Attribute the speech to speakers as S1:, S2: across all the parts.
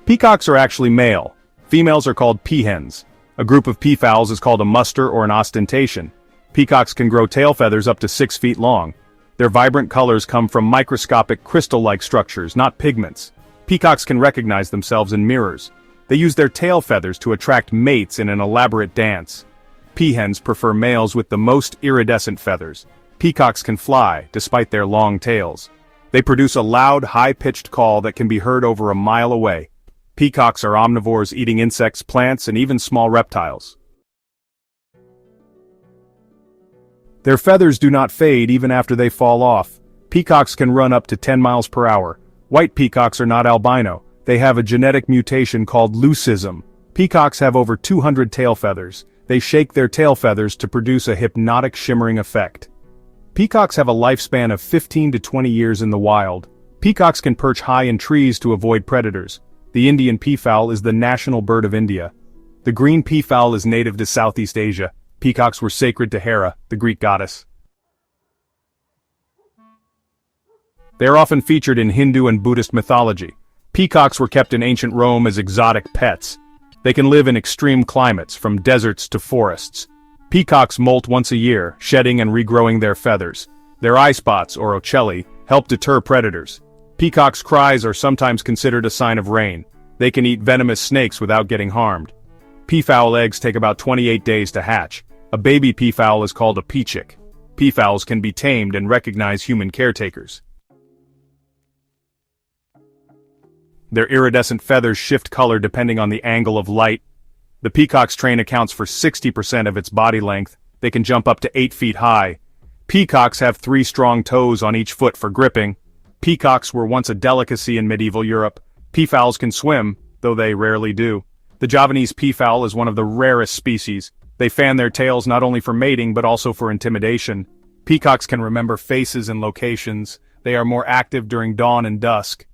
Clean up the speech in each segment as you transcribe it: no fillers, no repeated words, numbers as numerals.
S1: Peacocks are actually male. Females are called peahens. A group of peafowls is called a muster or an ostentation. Peacocks can grow tail feathers up to 6 feet long. Their vibrant colors come from microscopic crystal-like structures, not pigments. Peacocks can recognize themselves in mirrors. They use their tail feathers to attract mates in an elaborate dance. Peahens prefer males with the most iridescent feathers. Peacocks can fly, despite their long tails. They produce a loud, high-pitched call that can be heard over a mile away. Peacocks are omnivores eating insects, plants, and even small reptiles. Their feathers do not fade even after they fall off. Peacocks can run up to 10 miles per hour. White peacocks are not albino. They have a genetic mutation called leucism. Peacocks have over 200 tail feathers. They shake their tail feathers to produce a hypnotic shimmering effect. Peacocks have a lifespan of 15 to 20 years in the wild. Peacocks can perch high in trees to avoid predators. The Indian peafowl is the national bird of India. The green peafowl is native to Southeast Asia. Peacocks were sacred to Hera, the Greek goddess. They are often featured in Hindu and Buddhist mythology. Peacocks were kept in ancient Rome as exotic pets. They can live in extreme climates, from deserts to forests. Peacocks molt once a year, shedding and regrowing their feathers. Their eye spots, or ocelli, help deter predators. Peacocks' cries are sometimes considered a sign of rain. They can eat venomous snakes without getting harmed. Peafowl eggs take about 28 days to hatch. A baby peafowl is called a peachick. Peafowls can be tamed and recognize human caretakers. Their iridescent feathers shift color depending on the angle of light. The peacock's train accounts for 60% of its body length. They can jump up to 8 feet high. Peacocks have 3 strong toes on each foot for gripping. Peacocks were once a delicacy in medieval Europe. Peafowls can swim, though they rarely do. The Javanese peafowl is one of the rarest species. They fan their tails not only for mating but also for intimidation. Peacocks can remember faces and locations. They are more active during dawn and dusk.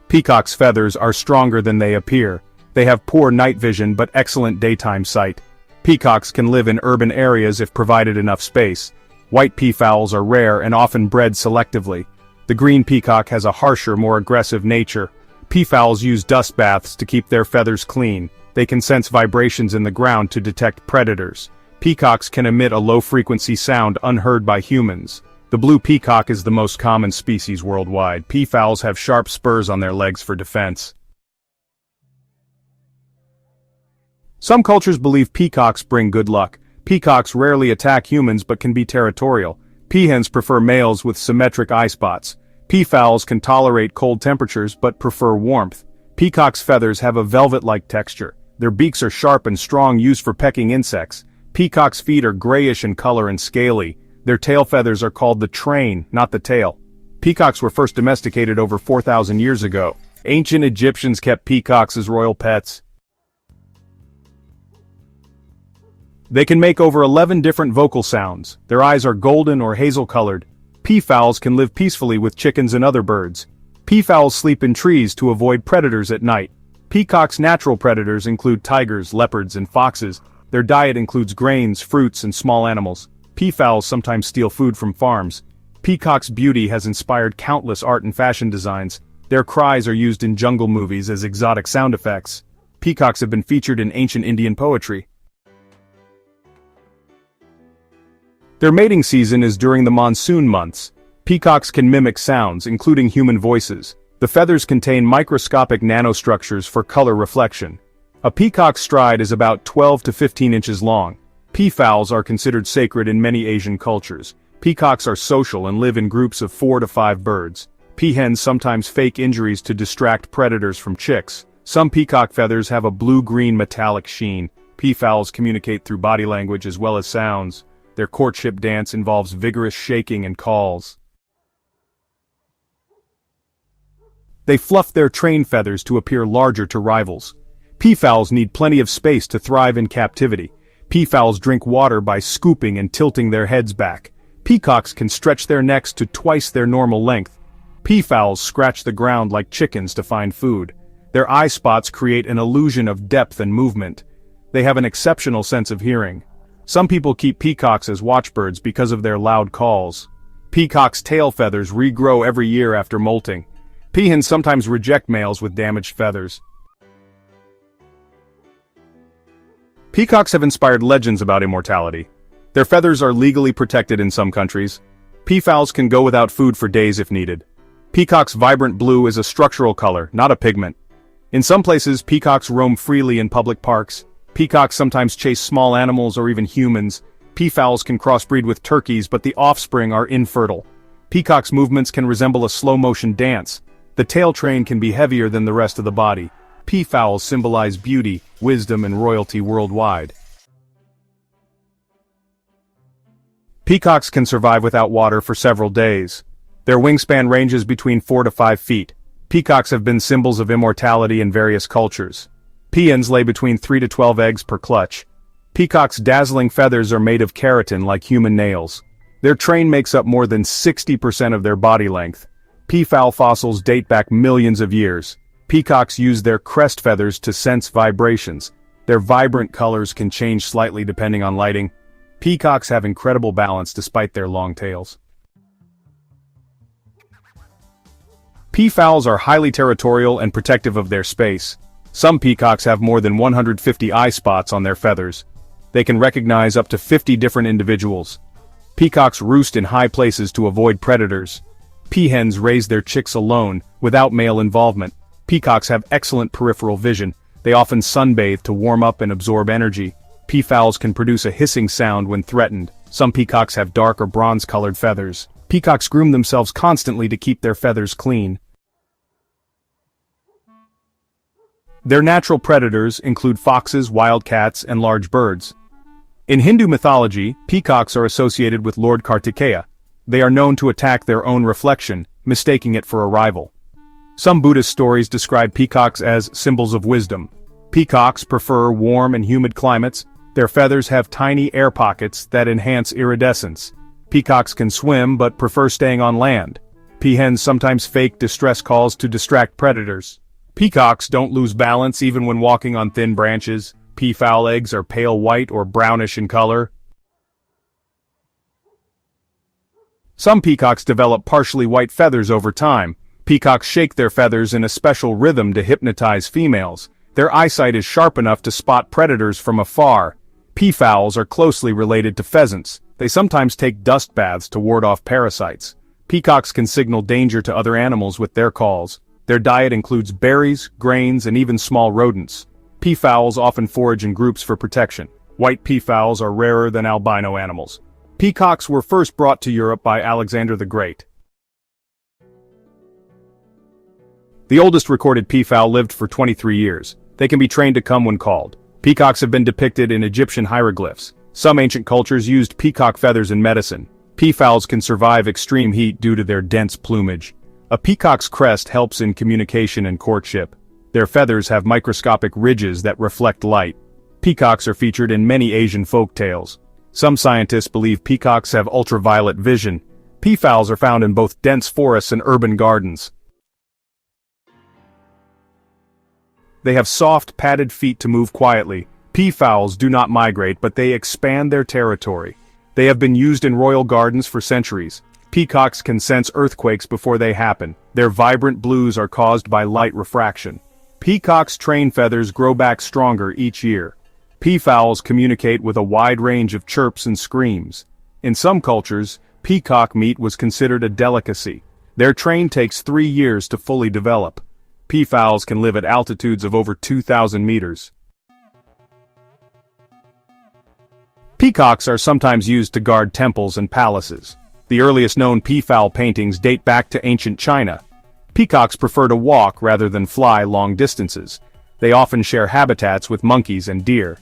S1: Peacocks' feathers are stronger than they appear. They have poor night vision but excellent daytime sight. Peacocks can live in urban areas if provided enough space. White peafowls are rare and often bred selectively. The green peacock has a harsher, more aggressive nature. Peafowls use dust baths to keep their feathers clean. They can sense vibrations in the ground to detect predators. Peacocks can emit a low-frequency sound unheard by humans. The blue peacock is the most common species worldwide. Peafowls have sharp spurs on their legs for defense. Some cultures believe peacocks bring good luck. Peacocks rarely attack humans but can be territorial. Peahens prefer males with symmetric eye spots. Peafowls can tolerate cold temperatures but prefer warmth. Peacocks' feathers have a velvet-like texture. Their beaks are sharp and strong, used for pecking insects. Peacocks' feet are grayish in color and scaly. Their tail feathers are called the train, not the tail. Peacocks were first domesticated over 4,000 years ago. Ancient Egyptians kept peacocks as royal pets. They can make over 11 different vocal sounds. Their eyes are golden or hazel-colored. Peafowls can live peacefully with chickens and other birds. Peafowls sleep in trees to avoid predators at night. Peacocks' natural predators include tigers, leopards, and foxes. Their diet includes grains, fruits, and small animals. Peafowls sometimes steal food from farms. Peacock's beauty has inspired countless art and fashion designs. Their cries are used in jungle movies as exotic sound effects. Peacocks have been featured in ancient Indian poetry. Their mating season is during the monsoon months. Peacocks can mimic sounds, including human voices. The feathers contain microscopic nanostructures for color reflection. A peacock's stride is about 12 to 15 inches long. Peafowls are considered sacred in many Asian cultures. Peacocks are social and live in groups of 4 to 5 birds. Peahens sometimes fake injuries to distract predators from chicks. Some peacock feathers have a blue-green metallic sheen. Peafowls communicate through body language as well as sounds. Their courtship dance involves vigorous shaking and calls. They fluff their train feathers to appear larger to rivals. Peafowls need plenty of space to thrive in captivity. Peafowls drink water by scooping and tilting their heads back. Peacocks can stretch their necks to twice their normal length. Peafowls scratch the ground like chickens to find food. Their eye spots create an illusion of depth and movement. They have an exceptional sense of hearing. Some people keep peacocks as watchbirds because of their loud calls. Peacocks' tail feathers regrow every year after molting. Peahens sometimes reject males with damaged feathers. Peacocks have inspired legends about immortality. Their feathers are legally protected in some countries. Peafowls can go without food for days if needed. Peacock's vibrant blue is a structural color, not a pigment. In some places, peacocks roam freely in public parks. Peacocks sometimes chase small animals or even humans. Peafowls can crossbreed with turkeys, but the offspring are infertile. Peacock's movements can resemble a slow-motion dance. The tail train can be heavier than the rest of the body. Peafowls symbolize beauty, wisdom, and royalty worldwide. Peacocks can survive without water for several days. Their wingspan ranges between 4 to 5 feet. Peacocks have been symbols of immortality in various cultures. Peahens lay between 3 to 12 eggs per clutch. Peacocks' dazzling feathers are made of keratin like human nails. Their train makes up more than 60% of their body length. Peafowl fossils date back millions of years. Peacocks use their crest feathers to sense vibrations. Their vibrant colors can change slightly depending on lighting. Peacocks have incredible balance despite their long tails. Peafowls are highly territorial and protective of their space. Some peacocks have more than 150 eye spots on their feathers. They can recognize up to 50 different individuals. Peacocks roost in high places to avoid predators. Peahens raise their chicks alone, without male involvement. Peacocks have excellent peripheral vision. They often sunbathe to warm up and absorb energy. Peafowls can produce a hissing sound when threatened. Some peacocks have dark or bronze-colored feathers. Peacocks groom themselves constantly to keep their feathers clean. Their natural predators include foxes, wildcats, and large birds. In Hindu mythology, peacocks are associated with Lord Kartikeya. They are known to attack their own reflection, mistaking it for a rival. Some Buddhist stories describe peacocks as symbols of wisdom. Peacocks prefer warm and humid climates. Their feathers have tiny air pockets that enhance iridescence. Peacocks can swim but prefer staying on land. Peahens sometimes fake distress calls to distract predators. Peacocks don't lose balance even when walking on thin branches. Peafowl eggs are pale white or brownish in color. Some peacocks develop partially white feathers over time. Peacocks shake their feathers in a special rhythm to hypnotize females. Their eyesight is sharp enough to spot predators from afar. Peafowls are closely related to pheasants. They sometimes take dust baths to ward off parasites. Peacocks can signal danger to other animals with their calls. Their diet includes berries, grains, and even small rodents. Peafowls often forage in groups for protection. White peafowls are rarer than albino animals. Peacocks were first brought to Europe by Alexander the Great. The oldest recorded peafowl lived for 23 years. They can be trained to come when called. Peacocks have been depicted in Egyptian hieroglyphs. Some ancient cultures used peacock feathers in medicine. Peafowls can survive extreme heat due to their dense plumage. A peacock's crest helps in communication and courtship. Their feathers have microscopic ridges that reflect light. Peacocks are featured in many Asian folk tales. Some scientists believe peacocks have ultraviolet vision. Peafowls are found in both dense forests and urban gardens. They have soft, padded feet to move quietly. Peafowls do not migrate, but they expand their territory. They have been used in royal gardens for centuries. Peacocks can sense earthquakes before they happen. Their vibrant blues are caused by light refraction. Peacocks' train feathers grow back stronger each year. Peafowls communicate with a wide range of chirps and screams. In some cultures, peacock meat was considered a delicacy. Their train takes 3 years to fully develop. Peafowls can live at altitudes of over 2,000 meters. Peacocks are sometimes used to guard temples and palaces. The earliest known peafowl paintings date back to ancient China. Peacocks prefer to walk rather than fly long distances. They often share habitats with monkeys and deer.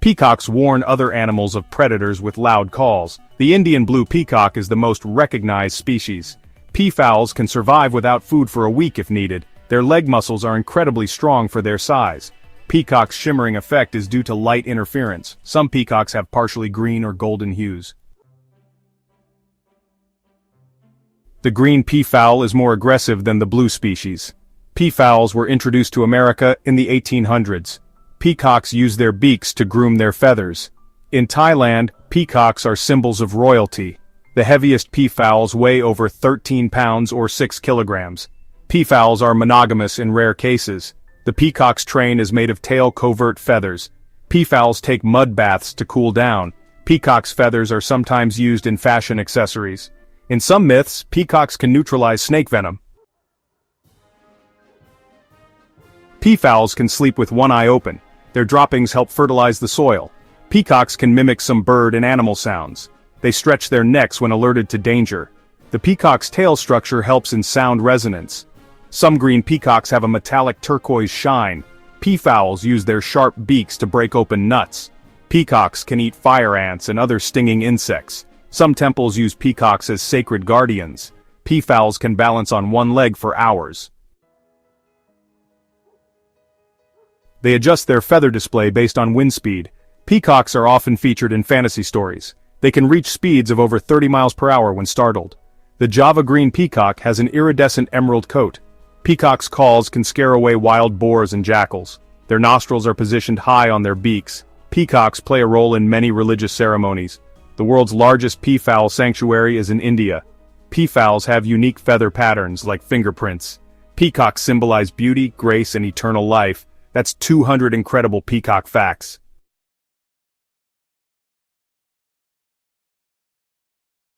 S1: Peacocks warn other animals of predators with loud calls. The Indian blue peacock is the most recognized species. Peafowls can survive without food for a week if needed. Their leg muscles are incredibly strong for their size. Peacock's shimmering effect is due to light interference. Some peacocks have partially green or golden hues. The green peafowl is more aggressive than the blue species. Peafowls were introduced to America in the 1800s. Peacocks use their beaks to groom their feathers. In Thailand, peacocks are symbols of royalty. The heaviest peafowls weigh over 13 pounds or 6 kilograms. Peafowls are monogamous in rare cases. The peacock's train is made of tail-covert feathers. Peafowls take mud baths to cool down. Peacock's feathers are sometimes used in fashion accessories. In some myths, peacocks can neutralize snake venom. Peafowls can sleep with one eye open. Their droppings help fertilize the soil. Peacocks can mimic some bird and animal sounds. They stretch their necks when alerted to danger. The peacock's tail structure helps in sound resonance. Some green peacocks have a metallic turquoise shine. Peafowls use their sharp beaks to break open nuts. Peacocks can eat fire ants and other stinging insects. Some temples use peacocks as sacred guardians. Peafowls can balance on one leg for hours. They adjust their feather display based on wind speed. Peacocks are often featured in fantasy stories. They can reach speeds of over 30 miles per hour when startled. The Java green peacock has an iridescent emerald coat. Peacocks' calls can scare away wild boars and jackals. Their nostrils are positioned high on their beaks. Peacocks play a role in many religious ceremonies. The world's largest peafowl sanctuary is in India. Peafowls have unique feather patterns like fingerprints. Peacocks symbolize beauty, grace, and eternal life. That's 200 incredible peacock facts.